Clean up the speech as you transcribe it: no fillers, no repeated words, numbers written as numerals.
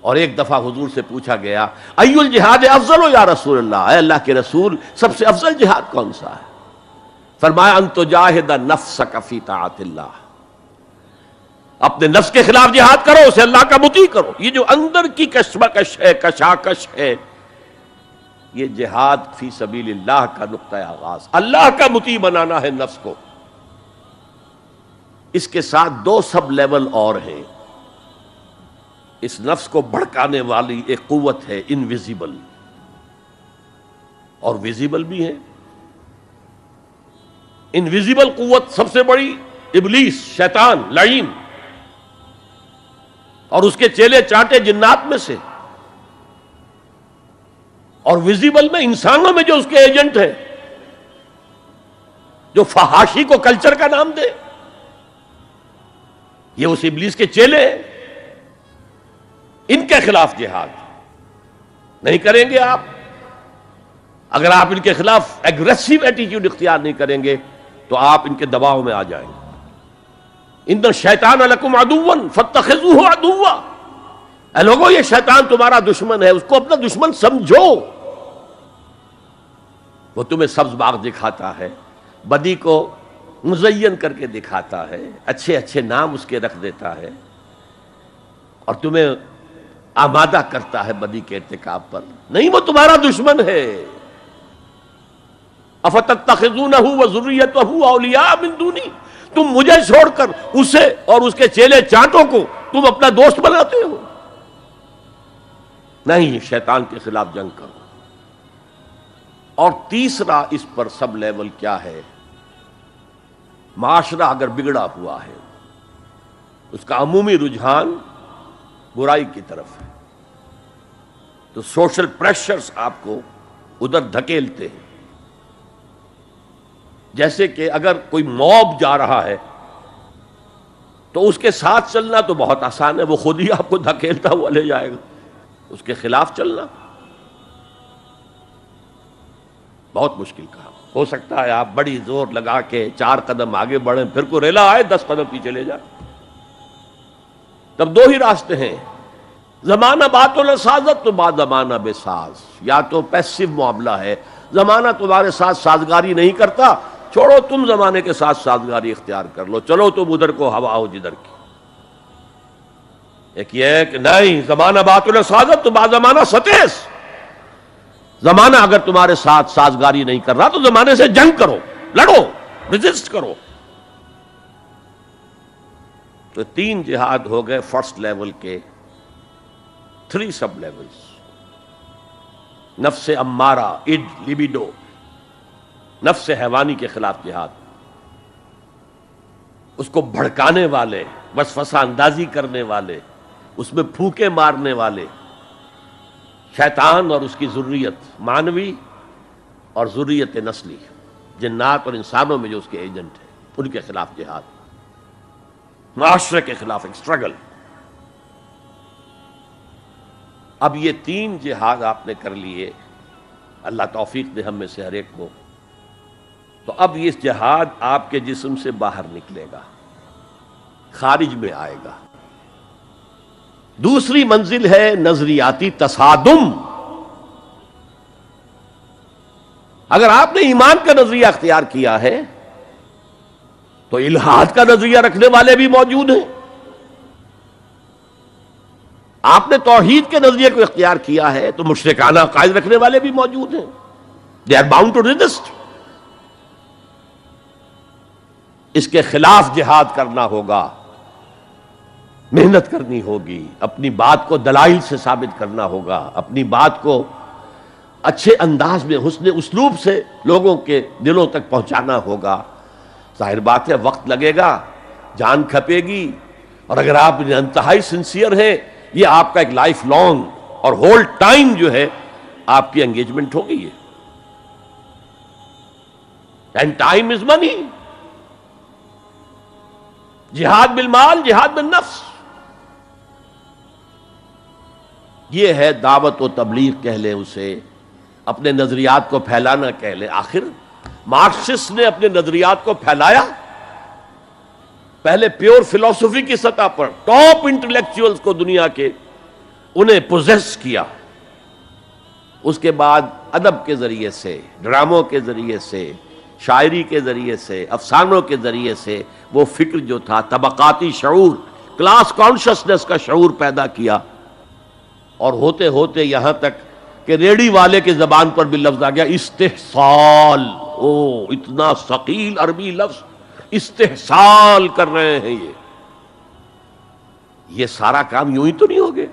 اور ایک دفعہ حضور سے پوچھا گیا ای الجہاد افضل یا رسول اللہ، اے اللہ کے رسول سب سے افضل جہاد کون سا ہے؟ فرمایا ان تجاہد نفسک فی طاعت اللہ، اپنے نفس کے خلاف جہاد کرو، اسے اللہ کا مطیع کرو۔ یہ جو اندر کی کشمکش ہے، کشاکش ہے، یہ جہاد فی سبیل اللہ کا نقطہ آغاز، اللہ کا مطیع بنانا ہے نفس کو۔ اس کے ساتھ دو سب لیول اور ہیں۔ اس نفس کو بھڑکانے والی ایک قوت ہے انویزیبل، اور ویزیبل بھی ہے۔ انویزیبل قوت سب سے بڑی ابلیس، شیطان لعین، اور اس کے چیلے چانٹے جنات میں سے، اور ویزیبل میں انسانوں میں جو اس کے ایجنٹ ہیں، جو فحاشی کو کلچر کا نام دے، یہ اس ابلیس کے چیلے ہیں۔ ان کے خلاف جہاد نہیں کریں گے آپ، اگر آپ ان کے خلاف ایگریسو ایٹیٹیوڈ اختیار نہیں کریں گے تو آپ ان کے دباؤ میں آ جائیں گے۔ ان الشیطان لکم عدوا فاتخذوہ عدوا، اے لوگوں یہ شیطان تمہارا دشمن ہے، اس کو اپنا دشمن سمجھو۔ وہ تمہیں سبز باغ دکھاتا ہے، بدی کو مزین کر کے دکھاتا ہے، اچھے اچھے نام اس کے رکھ دیتا ہے، اور تمہیں آمادہ کرتا ہے بدی کے ارتکاب پر۔ نہیں، وہ تمہارا دشمن ہے۔ افتتخذونہ وذریتہ اولیاء من دونی، تم مجھے چھوڑ کر اسے اور اس کے چیلے چانٹوں کو تم اپنا دوست بناتے ہو۔ نہیں، شیطان کے خلاف جنگ کرو۔ اور تیسرا اس پر سب لیول کیا ہے؟ معاشرہ اگر بگڑا ہوا ہے، اس کا عمومی رجحان برائی کی طرف ہے، تو سوشل پریشرز آپ کو ادھر دھکیلتے ہیں۔ جیسے کہ اگر کوئی موب جا رہا ہے تو اس کے ساتھ چلنا تو بہت آسان ہے، وہ خود ہی آپ کو دھکیلتا ہوا لے جائے گا۔ اس کے خلاف چلنا بہت مشکل کام۔ ہو سکتا ہے آپ بڑی زور لگا کے 4 قدم آگے بڑھیں، پھر کوئی ریلا آئے 10 قدم پیچھے لے جائے۔ تب دو ہی راستے ہیں، زمانہ بات و سازت تو بعد زمانہ بے ساز، یا تو پیسو معاملہ ہے، زمانہ تمہارے ساتھ سازگاری نہیں کرتا، چھوڑو تم زمانے کے ساتھ سازگاری اختیار کر لو، چلو تم ادھر کو ہوا ہو جدھر کی۔ ایک یہ ہے کہ نہیں، زمانہ بات و سازت تو بعد زمانہ ستیس، زمانہ اگر تمہارے ساتھ سازگاری نہیں کر رہا تو زمانے سے جنگ کرو، لڑو، ریزسٹ کرو۔ تو 3 جہاد ہو گئے فرسٹ لیول کے، 3 سب لیولز۔ نفس امارہ، اڈ، لیبیڈو، نفس حیوانی کے خلاف جہاد، اس کو بھڑکانے والے، وسوسہ اندازی کرنے والے، اس میں پھونکے مارنے والے، شیطان اور اس کی ذریت مانوی اور ذریت نسلی، جنات اور انسانوں میں جو اس کے ایجنٹ ہیں، ان کے خلاف جہاد، معاشرے کے خلاف ایک اسٹرگل۔ اب یہ 3 جہاد آپ نے کر لیے، اللہ توفیق دے ہم میں سے ہر ایک کو، تو اب یہ جہاد آپ کے جسم سے باہر نکلے گا، خارج میں آئے گا۔ دوسری منزل ہے نظریاتی تصادم۔ اگر آپ نے ایمان کا نظریہ اختیار کیا ہے تو الحاد کا نظریہ رکھنے والے بھی موجود ہیں۔ آپ نے توحید کے نظریے کو اختیار کیا ہے تو مشرکانہ عقائد رکھنے والے بھی موجود ہیں۔ They are bound to resist. اس کے خلاف جہاد کرنا ہوگا، محنت کرنی ہوگی، اپنی بات کو دلائل سے ثابت کرنا ہوگا، اپنی بات کو اچھے انداز میں حسن اسلوب سے لوگوں کے دلوں تک پہنچانا ہوگا۔ ظاہر بات ہے وقت لگے گا، جان کھپے گی، اور اگر آپ انتہائی سنسیئر ہیں، یہ آپ کا ایک لائف لانگ اور ہول ٹائم جو ہے آپ کی انگیجمنٹ ہوگی۔ اینڈ ٹائم از منی۔ جہاد بالمال، جہاد بالنفس، یہ ہے دعوت و تبلیغ کہہ لیں اسے، اپنے نظریات کو پھیلانا کہہ لیں۔ آخر مارکسسٹ نے اپنے نظریات کو پھیلایا، پہلے پیور فلسفی کی سطح پر ٹاپ انٹلیکچوئلز کو دنیا کے انہیں پوزیس کیا، اس کے بعد ادب کے ذریعے سے، ڈراموں کے ذریعے سے، شاعری کے ذریعے سے، افسانوں کے ذریعے سے وہ فکر جو تھا، طبقاتی شعور، کلاس کانشسنس کا شعور پیدا کیا، اور ہوتے ہوتے یہاں تک کہ ریڑی والے کے زبان پر بھی لفظ آ گیا استحصال۔ او اتنا ثقیل عربی لفظ، استحصال کر رہے ہیں یہ سارا کام یوں ہی تو نہیں ہو گیا۔